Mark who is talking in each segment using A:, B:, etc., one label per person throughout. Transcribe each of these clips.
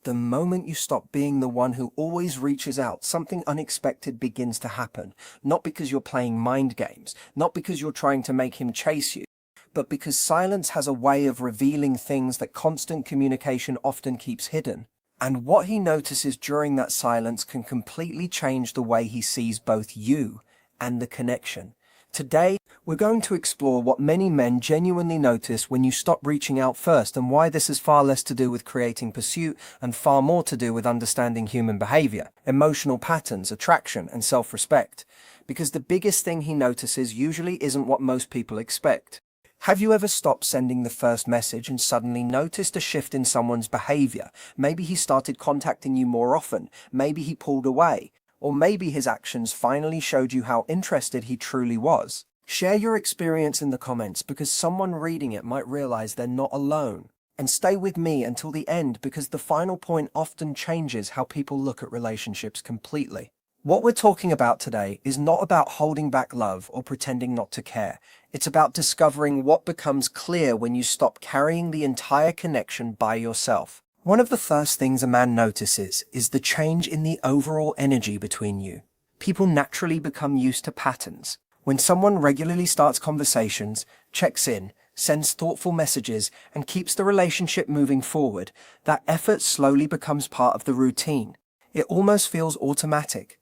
A: The moment you stop being the one who always reaches out, something unexpected begins to happen. Not because you're playing mind games, not because you're trying to make him chase you, but because silence has a way of revealing things that constant communication often keeps hidden. And what he notices during that silence can completely change the way he sees both you and the connection. Today, we're going to explore what many men genuinely notice when you stop reaching out first, and why this is far less to do with creating pursuit and far more to do with understanding human behavior, emotional patterns, attraction, and self-respect. Because the biggest thing he notices usually isn't what most people expect. Have you ever stopped sending the first message and suddenly noticed a shift in someone's behavior? Maybe he started contacting you more often, maybe he pulled away, or maybe his actions finally showed you how interested he truly was. Share your experience in the comments, because someone reading it might realize they're not alone. And stay with me until the end, because the final point often changes how people look at relationships completely. What we're talking about today is not about holding back love or pretending not to care. It's about discovering what becomes clear when you stop carrying the entire connection by yourself. One of the first things a man notices is the change in the overall energy between you. People naturally become used to patterns. When someone regularly starts conversations, checks in, sends thoughtful messages, and keeps the relationship moving forward, that effort slowly becomes part of the routine. It almost feels automatic.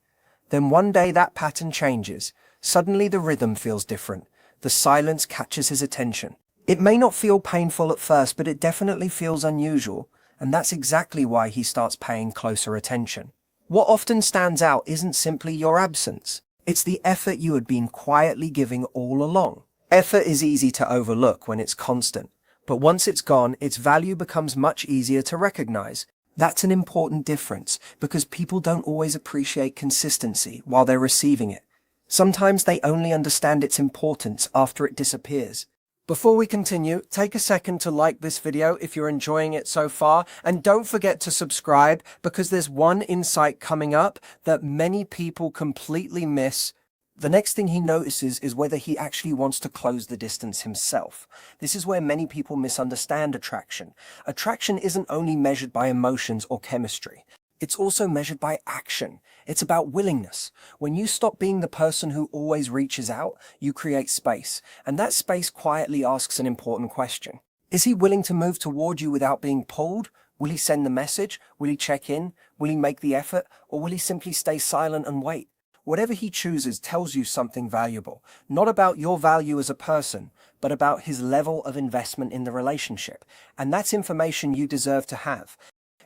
A: Then one day that pattern changes. Suddenly the rhythm feels different. The silence catches his attention. It may not feel painful at first, but it definitely feels unusual. And that's exactly why he starts paying closer attention. What often stands out isn't simply your absence. It's the effort you had been quietly giving all along. Effort is easy to overlook when it's constant, but once it's gone, its value becomes much easier to recognize. That's an important difference, because people don't always appreciate consistency while they're receiving it. Sometimes they only understand its importance after it disappears. Before we continue, take a second to like this video if you're enjoying it so far, and don't forget to subscribe, because there's one insight coming up that many people completely miss. The next thing he notices is whether he actually wants to close the distance himself. This is where many people misunderstand attraction. Attraction isn't only measured by emotions or chemistry. It's also measured by action. It's about willingness. When you stop being the person who always reaches out, you create space. And that space quietly asks an important question. Is he willing to move toward you without being pulled? Will he send the message? Will he check in? Will he make the effort? Or will he simply stay silent and wait? Whatever he chooses tells you something valuable. Not about your value as a person, but about his level of investment in the relationship. And that's information you deserve to have.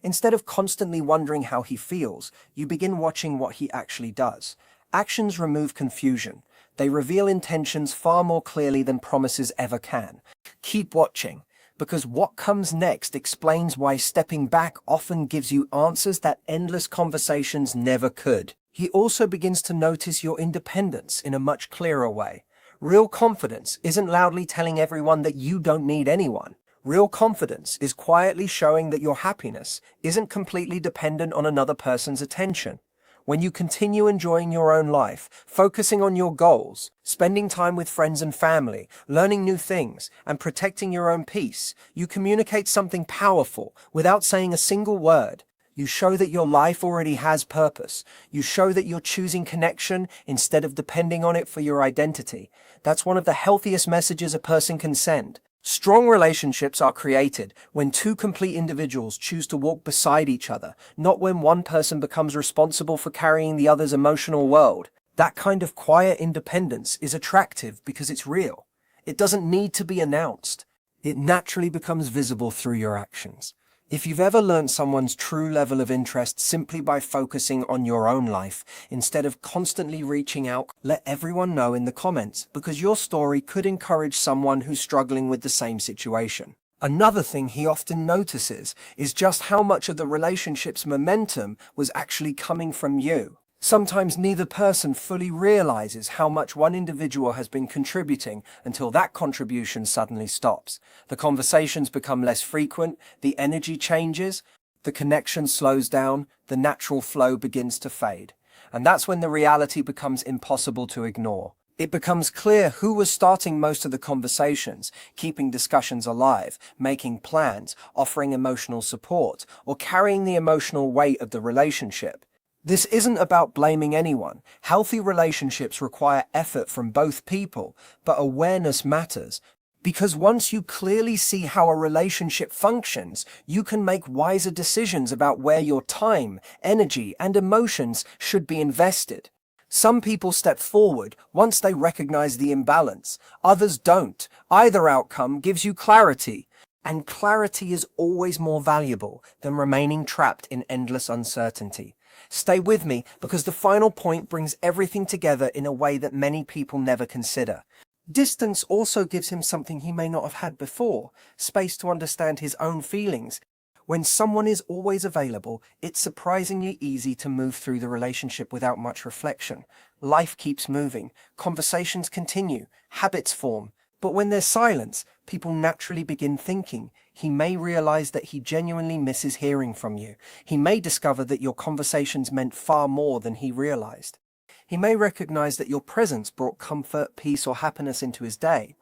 A: Instead of constantly wondering how he feels, you begin watching what he actually does. Actions remove confusion. They reveal intentions far more clearly than promises ever can. Keep watching, because what comes next explains why stepping back often gives you answers that endless conversations never could. He also begins to notice your independence in a much clearer way. Real confidence isn't loudly telling everyone that you don't need anyone. Real confidence is quietly showing that your happiness isn't completely dependent on another person's attention. When you continue enjoying your own life, focusing on your goals, spending time with friends and family, learning new things, and protecting your own peace, you communicate something powerful without saying a single word. You show that your life already has purpose. You show that you're choosing connection instead of depending on it for your identity. That's one of the healthiest messages a person can send. Strong relationships are created when two complete individuals choose to walk beside each other, not when one person becomes responsible for carrying the other's emotional world. That kind of quiet independence is attractive because it's real. It doesn't need to be announced. It naturally becomes visible through your actions. If you've ever learned someone's true level of interest simply by focusing on your own life, instead of constantly reaching out, let everyone know in the comments, because your story could encourage someone who's struggling with the same situation. Another thing he often notices is just how much of the relationship's momentum was actually coming from you. Sometimes neither person fully realizes how much one individual has been contributing until that contribution suddenly stops. The conversations become less frequent, the energy changes, the connection slows down, the natural flow begins to fade. And that's when the reality becomes impossible to ignore. It becomes clear who was starting most of the conversations, keeping discussions alive, making plans, offering emotional support, or carrying the emotional weight of the relationship. This isn't about blaming anyone. Healthy relationships require effort from both people, but awareness matters. Because once you clearly see how a relationship functions, you can make wiser decisions about where your time, energy, and emotions should be invested. Some people step forward once they recognize the imbalance. Others don't. Either outcome gives you clarity. And clarity is always more valuable than remaining trapped in endless uncertainty. Stay with me because the final point brings everything together in a way that many people never consider. Distance also gives him something he may not have had before, space to understand his own feelings. When someone is always available, it's surprisingly easy to move through the relationship without much reflection. Life keeps moving, conversations continue, habits form. But when there's silence, people naturally begin thinking. He may realize that he genuinely misses hearing from you. He may discover that your conversations meant far more than he realized. He may recognize that your presence brought comfort, peace, or happiness into his day.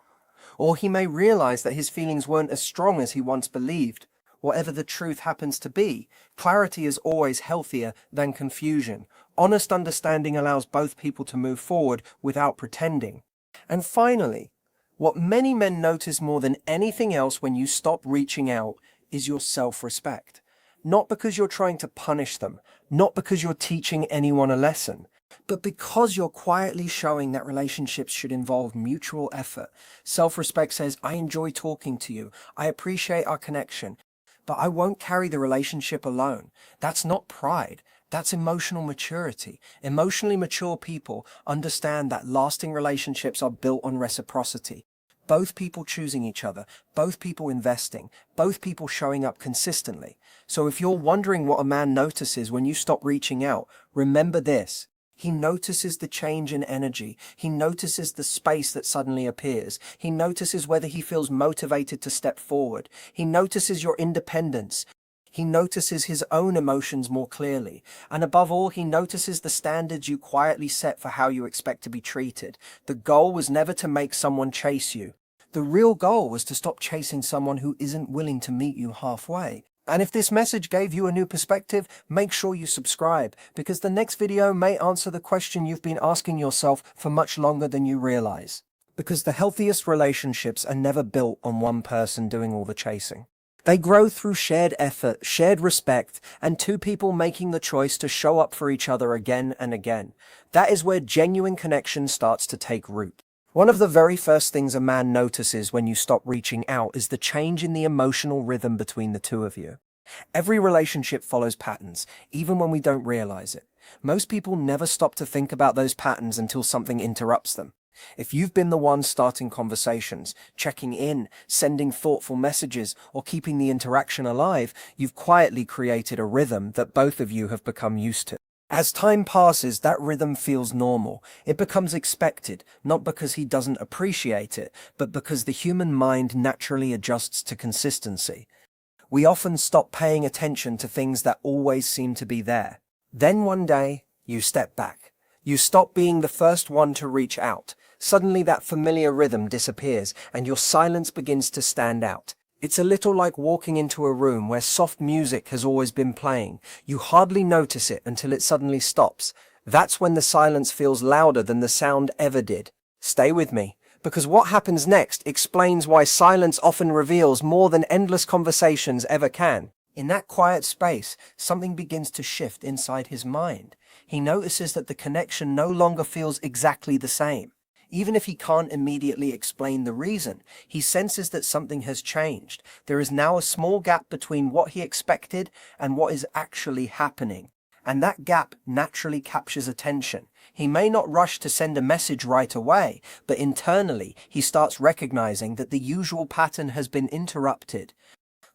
A: Or he may realize that his feelings weren't as strong as he once believed. Whatever the truth happens to be, clarity is always healthier than confusion. Honest understanding allows both people to move forward without pretending. And finally, what many men notice more than anything else when you stop reaching out is your self-respect. Not because you're trying to punish them, not because you're teaching anyone a lesson, but because you're quietly showing that relationships should involve mutual effort. Self-respect says, I enjoy talking to you, I appreciate our connection, but I won't carry the relationship alone. That's not pride. That's emotional maturity. Emotionally mature people understand that lasting relationships are built on reciprocity. Both people choosing each other, both people investing, both people showing up consistently. So if you're wondering what a man notices when you stop reaching out, remember this. He notices the change in energy. He notices the space that suddenly appears. He notices whether he feels motivated to step forward. He notices your independence. He notices his own emotions more clearly. And above all, he notices the standards you quietly set for how you expect to be treated. The goal was never to make someone chase you. The real goal was to stop chasing someone who isn't willing to meet you halfway. And if this message gave you a new perspective, make sure you subscribe, because the next video may answer the question you've been asking yourself for much longer than you realize. Because the healthiest relationships are never built on one person doing all the chasing. They grow through shared effort, shared respect, and two people making the choice to show up for each other again and again. That is where genuine connection starts to take root. One of the very first things a man notices when you stop reaching out is the change in the emotional rhythm between the two of you. Every relationship follows patterns, even when we don't realize it. Most people never stop to think about those patterns until something interrupts them. If you've been the one starting conversations, checking in, sending thoughtful messages, or keeping the interaction alive, you've quietly created a rhythm that both of you have become used to. As time passes, that rhythm feels normal. It becomes expected, not because he doesn't appreciate it, but because the human mind naturally adjusts to consistency. We often stop paying attention to things that always seem to be there. Then one day, you step back. You stop being the first one to reach out. Suddenly that familiar rhythm disappears, and your silence begins to stand out. It's a little like walking into a room where soft music has always been playing. You hardly notice it until it suddenly stops. That's when the silence feels louder than the sound ever did. Stay with me, because what happens next explains why silence often reveals more than endless conversations ever can. In that quiet space, something begins to shift inside his mind. He notices that the connection no longer feels exactly the same. Even if he can't immediately explain the reason, he senses that something has changed. There is now a small gap between what he expected and what is actually happening. And that gap naturally captures attention. He may not rush to send a message right away, but internally he starts recognizing that the usual pattern has been interrupted.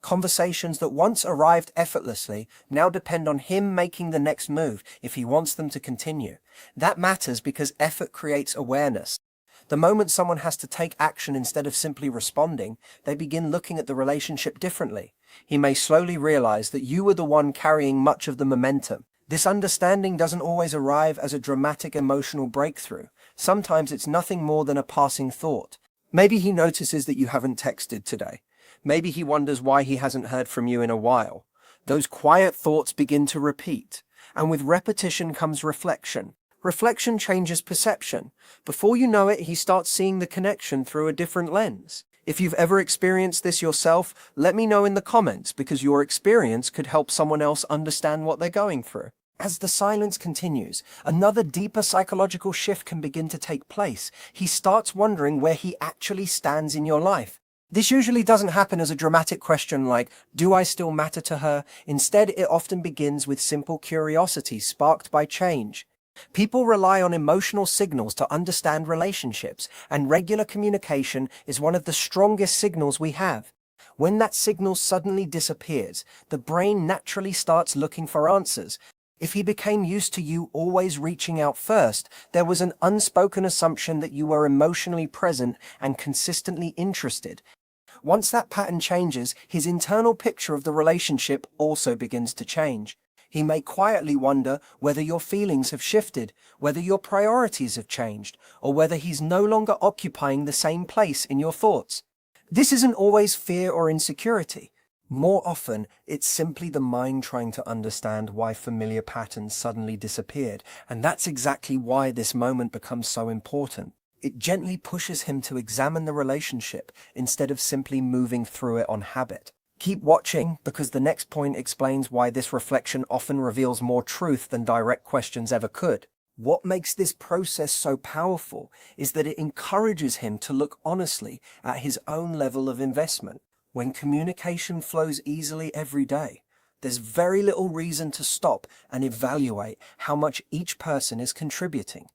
A: Conversations that once arrived effortlessly now depend on him making the next move if he wants them to continue. That matters because effort creates awareness. The moment someone has to take action instead of simply responding, they begin looking at the relationship differently. He may slowly realize that you were the one carrying much of the momentum. This understanding doesn't always arrive as a dramatic emotional breakthrough. Sometimes it's nothing more than a passing thought. Maybe he notices that you haven't texted today. Maybe he wonders why he hasn't heard from you in a while. Those quiet thoughts begin to repeat, and with repetition comes reflection. Reflection changes perception. Before you know it, he starts seeing the connection through a different lens. If you've ever experienced this yourself, let me know in the comments, because your experience could help someone else understand what they're going through. As the silence continues, another deeper psychological shift can begin to take place. He starts wondering where he actually stands in your life. This usually doesn't happen as a dramatic question like, do I still matter to her? Instead, it often begins with simple curiosity sparked by change. People rely on emotional signals to understand relationships, and regular communication is one of the strongest signals we have. When that signal suddenly disappears, the brain naturally starts looking for answers. If he became used to you always reaching out first, there was an unspoken assumption that you were emotionally present and consistently interested. Once that pattern changes, his internal picture of the relationship also begins to change. He may quietly wonder whether your feelings have shifted, whether your priorities have changed, or whether he's no longer occupying the same place in your thoughts. This isn't always fear or insecurity. More often, it's simply the mind trying to understand why familiar patterns suddenly disappeared, and that's exactly why this moment becomes so important. It gently pushes him to examine the relationship instead of simply moving through it on habit. Keep watching, because the next point explains why this reflection often reveals more truth than direct questions ever could. What makes this process so powerful is that it encourages him to look honestly at his own level of investment. When communication flows easily every day, there's very little reason to stop and evaluate how much each person is contributing.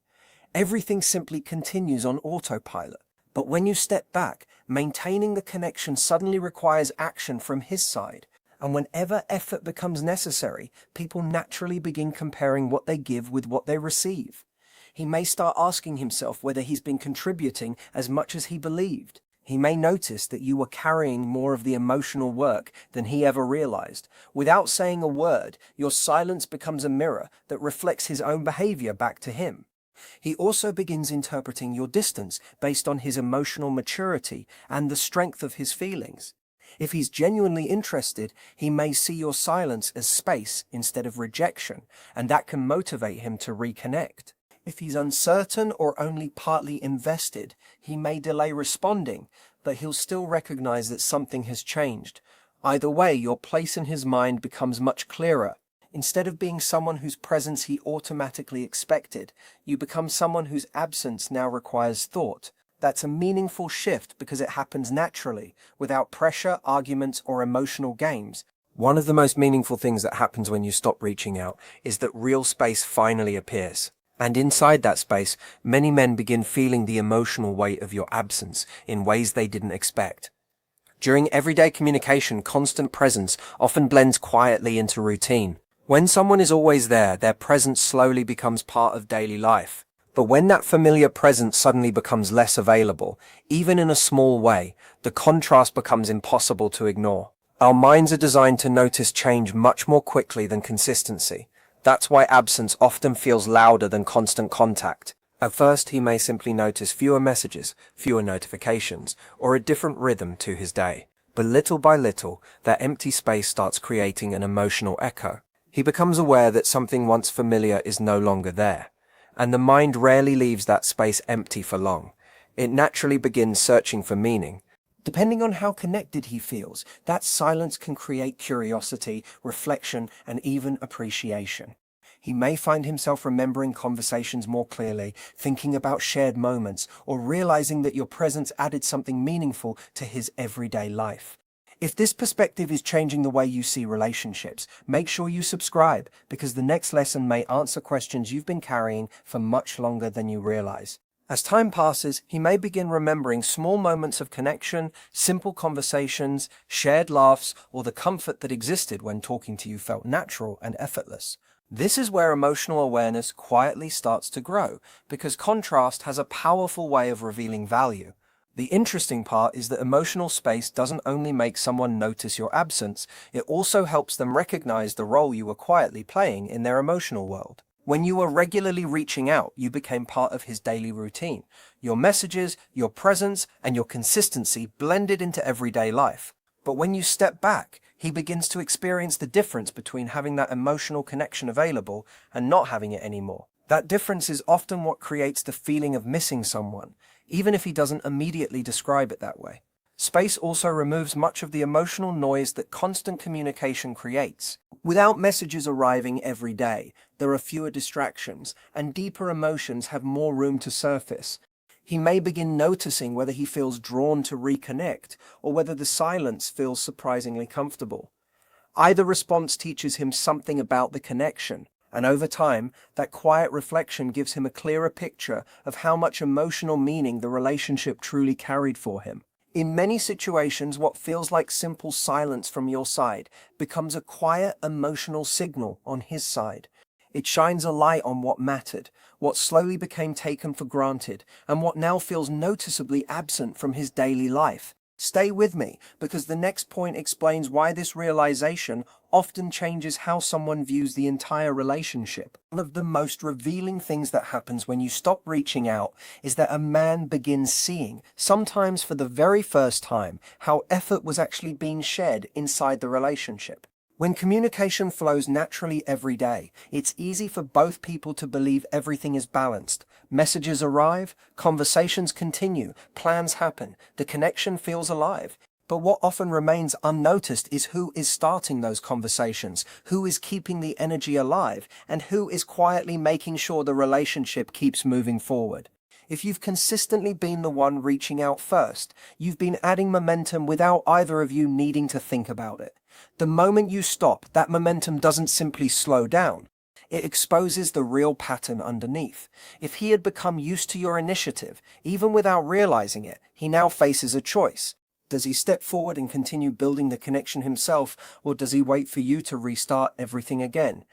A: Everything simply continues on autopilot. But when you step back, maintaining the connection suddenly requires action from his side. And whenever effort becomes necessary, people naturally begin comparing what they give with what they receive. He may start asking himself whether he's been contributing as much as he believed. He may notice that you were carrying more of the emotional work than he ever realized. Without saying a word, your silence becomes a mirror that reflects his own behavior back to him. He also begins interpreting your distance based on his emotional maturity and the strength of his feelings. If he's genuinely interested, he may see your silence as space instead of rejection, and that can motivate him to reconnect. If he's uncertain or only partly invested, he may delay responding, but he'll still recognize that something has changed. Either way, your place in his mind becomes much clearer. Instead of being someone whose presence he automatically expected, you become someone whose absence now requires thought. That's a meaningful shift because it happens naturally, without pressure, arguments, or emotional games. One of the most meaningful things that happens when you stop reaching out is that real space finally appears. And inside that space, many men begin feeling the emotional weight of your absence in ways they didn't expect. During everyday communication, constant presence often blends quietly into routine. When someone is always there, their presence slowly becomes part of daily life. But when that familiar presence suddenly becomes less available, even in a small way, the contrast becomes impossible to ignore. Our minds are designed to notice change much more quickly than consistency. That's why absence often feels louder than constant contact. At first, he may simply notice fewer messages, fewer notifications, or a different rhythm to his day. But little by little, that empty space starts creating an emotional echo. He becomes aware that something once familiar is no longer there. And the mind rarely leaves that space empty for long. It naturally begins searching for meaning. Depending on how connected he feels, that silence can create curiosity, reflection, and even appreciation. He may find himself remembering conversations more clearly, thinking about shared moments, or realizing that your presence added something meaningful to his everyday life. If this perspective is changing the way you see relationships, make sure you subscribe, because the next lesson may answer questions you've been carrying for much longer than you realize. As time passes, he may begin remembering small moments of connection, simple conversations, shared laughs, or the comfort that existed when talking to you felt natural and effortless. This is where emotional awareness quietly starts to grow, because contrast has a powerful way of revealing value. The interesting part is that emotional space doesn't only make someone notice your absence, it also helps them recognize the role you were quietly playing in their emotional world. When you were regularly reaching out, you became part of his daily routine. Your messages, your presence, and your consistency blended into everyday life. But when you step back, he begins to experience the difference between having that emotional connection available and not having it anymore. That difference is often what creates the feeling of missing someone, even if he doesn't immediately describe it that way. Space also removes much of the emotional noise that constant communication creates. Without messages arriving every day, there are fewer distractions, and deeper emotions have more room to surface. He may begin noticing whether he feels drawn to reconnect, or whether the silence feels surprisingly comfortable. Either response teaches him something about the connection, and over time, that quiet reflection gives him a clearer picture of how much emotional meaning the relationship truly carried for him. In many situations, what feels like simple silence from your side becomes a quiet emotional signal on his side. It shines a light on what mattered, what slowly became taken for granted, and what now feels noticeably absent from his daily life. Stay with me, because the next point explains why this realization often changes how someone views the entire relationship. One of the most revealing things that happens when you stop reaching out is that a man begins seeing, sometimes for the very first time, how effort was actually being shared inside the relationship. When communication flows naturally every day, it's easy for both people to believe everything is balanced. Messages arrive, conversations continue, plans happen, the connection feels alive. But what often remains unnoticed is who is starting those conversations, who is keeping the energy alive, and who is quietly making sure the relationship keeps moving forward. If you've consistently been the one reaching out first, you've been adding momentum without either of you needing to think about it. The moment you stop, that momentum doesn't simply slow down. It exposes the real pattern underneath. If he had become used to your initiative, even without realizing it, he now faces a choice. Does he step forward and continue building the connection himself, or does he wait for you to restart everything again?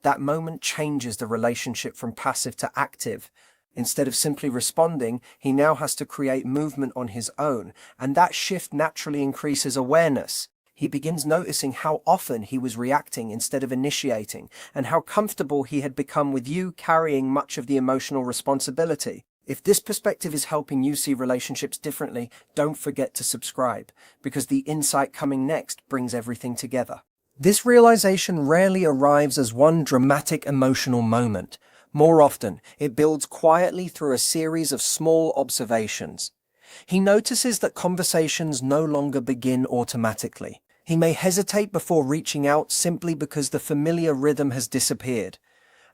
A: That moment changes the relationship from passive to active. Instead of simply responding, he now has to create movement on his own, and that shift naturally increases awareness. He begins noticing how often he was reacting instead of initiating, and how comfortable he had become with you carrying much of the emotional responsibility. If this perspective is helping you see relationships differently, don't forget to subscribe, because the insight coming next brings everything together. This realization rarely arrives as one dramatic emotional moment. More often, it builds quietly through a series of small observations. He notices that conversations no longer begin automatically. He may hesitate before reaching out simply because the familiar rhythm has disappeared.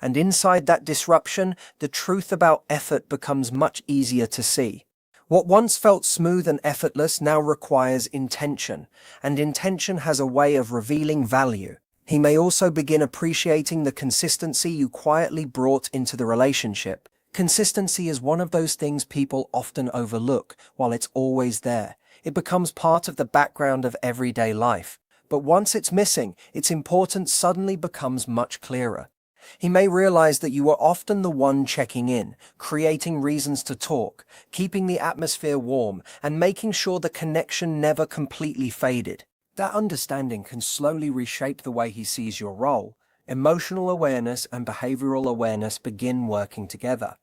A: And inside that disruption, the truth about effort becomes much easier to see. What once felt smooth and effortless now requires intention, and intention has a way of revealing value. He may also begin appreciating the consistency you quietly brought into the relationship. Consistency is one of those things people often overlook, while it's always there. It becomes part of the background of everyday life. But once it's missing, its importance suddenly becomes much clearer. He may realize that you were often the one checking in, creating reasons to talk, keeping the atmosphere warm, and making sure the connection never completely faded. That understanding can slowly reshape the way he sees your role. Emotional awareness and behavioral awareness begin working together.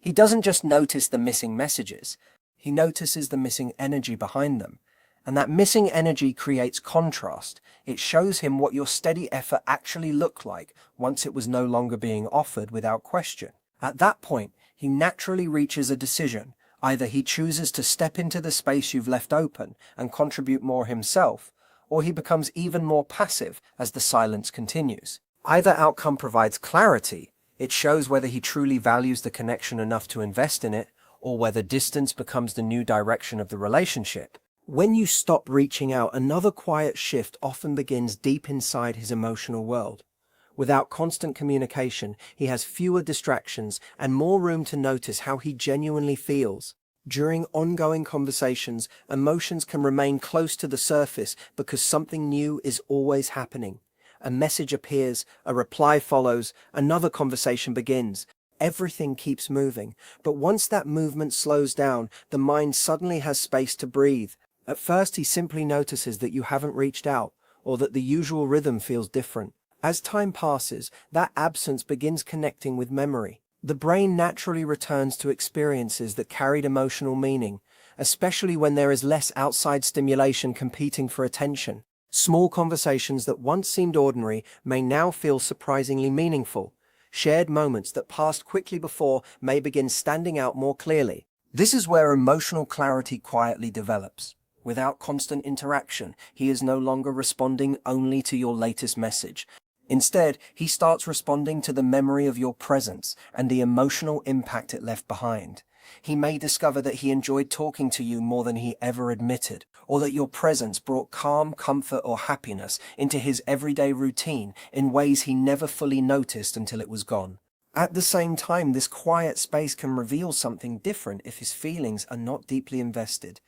A: He doesn't just notice the missing messages, he notices the missing energy behind them. And that missing energy creates contrast. It shows him what your steady effort actually looked like once it was no longer being offered without question. At that point, he naturally reaches a decision. Either he chooses to step into the space you've left open and contribute more himself, or he becomes even more passive as the silence continues. Either outcome provides clarity. It shows whether he truly values the connection enough to invest in it, or whether distance becomes the new direction of the relationship. When you stop reaching out, another quiet shift often begins deep inside his emotional world. Without constant communication, he has fewer distractions and more room to notice how he genuinely feels. During ongoing conversations, emotions can remain close to the surface because something new is always happening. A message appears, a reply follows, another conversation begins. Everything keeps moving, but once that movement slows down, the mind suddenly has space to breathe. At first, he simply notices that you haven't reached out, or that the usual rhythm feels different. As time passes, that absence begins connecting with memory. The brain naturally returns to experiences that carried emotional meaning, especially when there is less outside stimulation competing for attention. Small conversations that once seemed ordinary may now feel surprisingly meaningful. Shared moments that passed quickly before may begin standing out more clearly. This is where emotional clarity quietly develops. Without constant interaction, he is no longer responding only to your latest message. Instead, he starts responding to the memory of your presence and the emotional impact it left behind. He may discover that he enjoyed talking to you more than he ever admitted, or that your presence brought calm, comfort, or happiness into his everyday routine in ways he never fully noticed until it was gone. At the same time, this quiet space can reveal something different if his feelings are not deeply invested.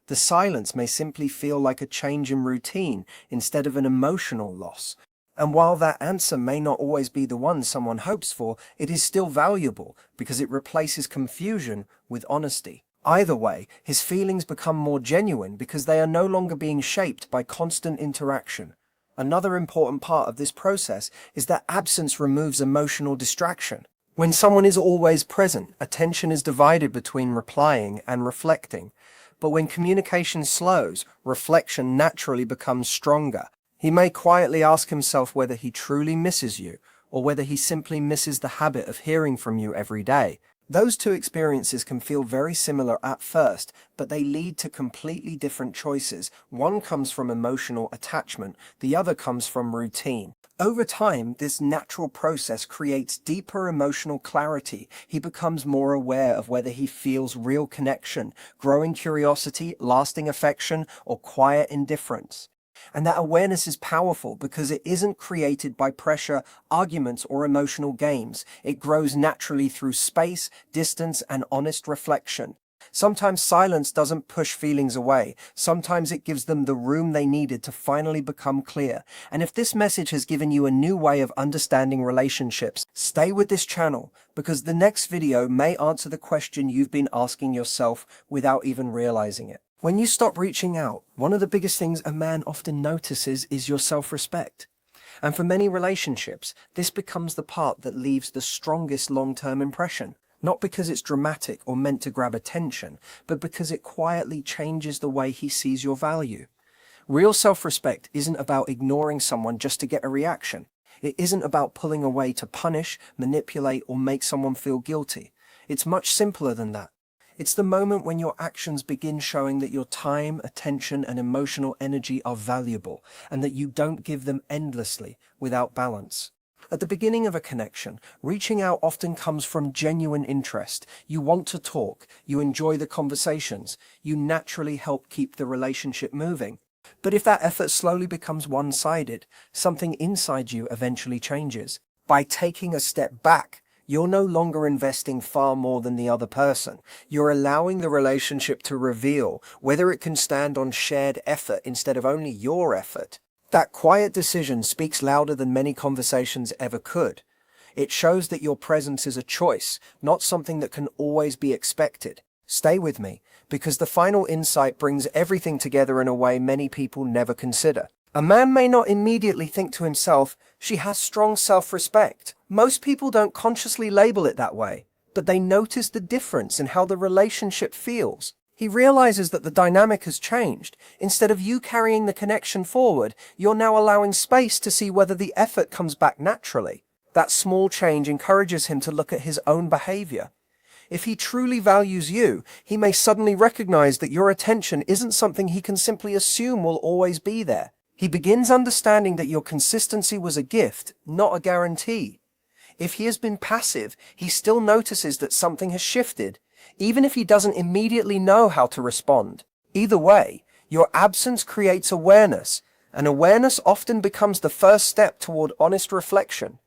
A: The silence may simply feel like a change in routine instead of an emotional loss. And while that answer may not always be the one someone hopes for, it is still valuable because it replaces confusion with honesty. Either way, his feelings become more genuine because they are no longer being shaped by constant interaction. Another important part of this process is that absence removes emotional distraction. When someone is always present, attention is divided between replying and reflecting. But when communication slows, reflection naturally becomes stronger. He may quietly ask himself whether he truly misses you, or whether he simply misses the habit of hearing from you every day. Those two experiences can feel very similar at first, but they lead to completely different choices. One comes from emotional attachment, the other comes from routine. Over time, this natural process creates deeper emotional clarity. He becomes more aware of whether he feels real connection, growing curiosity, lasting affection, or quiet indifference. And that awareness is powerful because it isn't created by pressure, arguments, or emotional games. It grows naturally through space, distance, and honest reflection. Sometimes silence doesn't push feelings away. Sometimes it gives them the room they needed to finally become clear. And if this message has given you a new way of understanding relationships, stay with this channel because the next video may answer the question you've been asking yourself without even realizing it. When you stop reaching out, one of the biggest things a man often notices is your self-respect. And for many relationships, this becomes the part that leaves the strongest long-term impression. Not because it's dramatic or meant to grab attention, but because it quietly changes the way he sees your value. Real self-respect isn't about ignoring someone just to get a reaction. It isn't about pulling away to punish, manipulate, or make someone feel guilty. It's much simpler than that. It's the moment when your actions begin showing that your time, attention, and emotional energy are valuable, and that you don't give them endlessly without balance. At the beginning of a connection, reaching out often comes from genuine interest. You want to talk, you enjoy the conversations, you naturally help keep the relationship moving. But if that effort slowly becomes one-sided, something inside you eventually changes. By taking a step back, you're no longer investing far more than the other person. You're allowing the relationship to reveal whether it can stand on shared effort instead of only your effort. That quiet decision speaks louder than many conversations ever could. It shows that your presence is a choice, not something that can always be expected. Stay with me, because the final insight brings everything together in a way many people never consider. A man may not immediately think to himself, "She has strong self-respect." Most people don't consciously label it that way, but they notice the difference in how the relationship feels. He realizes that the dynamic has changed. Instead of you carrying the connection forward, you're now allowing space to see whether the effort comes back naturally. That small change encourages him to look at his own behavior. If he truly values you, he may suddenly recognize that your attention isn't something he can simply assume will always be there. He begins understanding that your consistency was a gift, not a guarantee. If he has been passive, he still notices that something has shifted, even if he doesn't immediately know how to respond. Either way, your absence creates awareness, and awareness often becomes the first step toward honest reflection.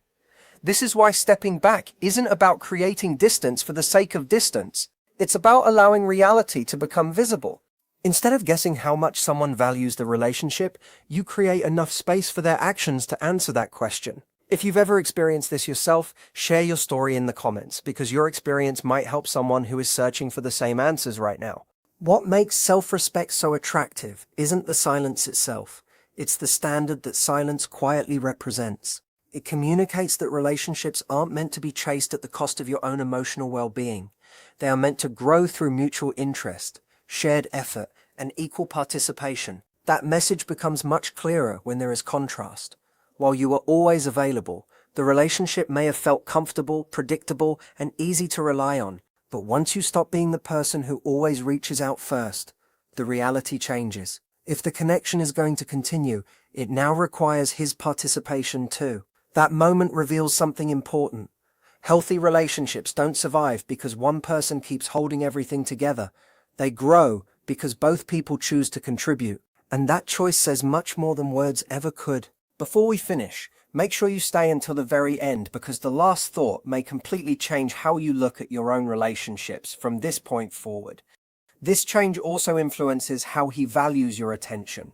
A: This is why stepping back isn't about creating distance for the sake of distance. It's about allowing reality to become visible. Instead of guessing how much someone values the relationship, you create enough space for their actions to answer that question. If you've ever experienced this yourself, share your story in the comments, because your experience might help someone who is searching for the same answers right now. What makes self-respect so attractive isn't the silence itself. It's the standard that silence quietly represents. It communicates that relationships aren't meant to be chased at the cost of your own emotional well-being. They are meant to grow through mutual interest, shared effort, and equal participation. That message becomes much clearer when there is contrast. While you are always available, the relationship may have felt comfortable, predictable, and easy to rely on. But once you stop being the person who always reaches out first, the reality changes. If the connection is going to continue, it now requires his participation too. That moment reveals something important. Healthy relationships don't survive because one person keeps holding everything together. They grow because both people choose to contribute. And that choice says much more than words ever could. Before we finish, make sure you stay until the very end because the last thought may completely change how you look at your own relationships from this point forward. This change also influences how he values your attention.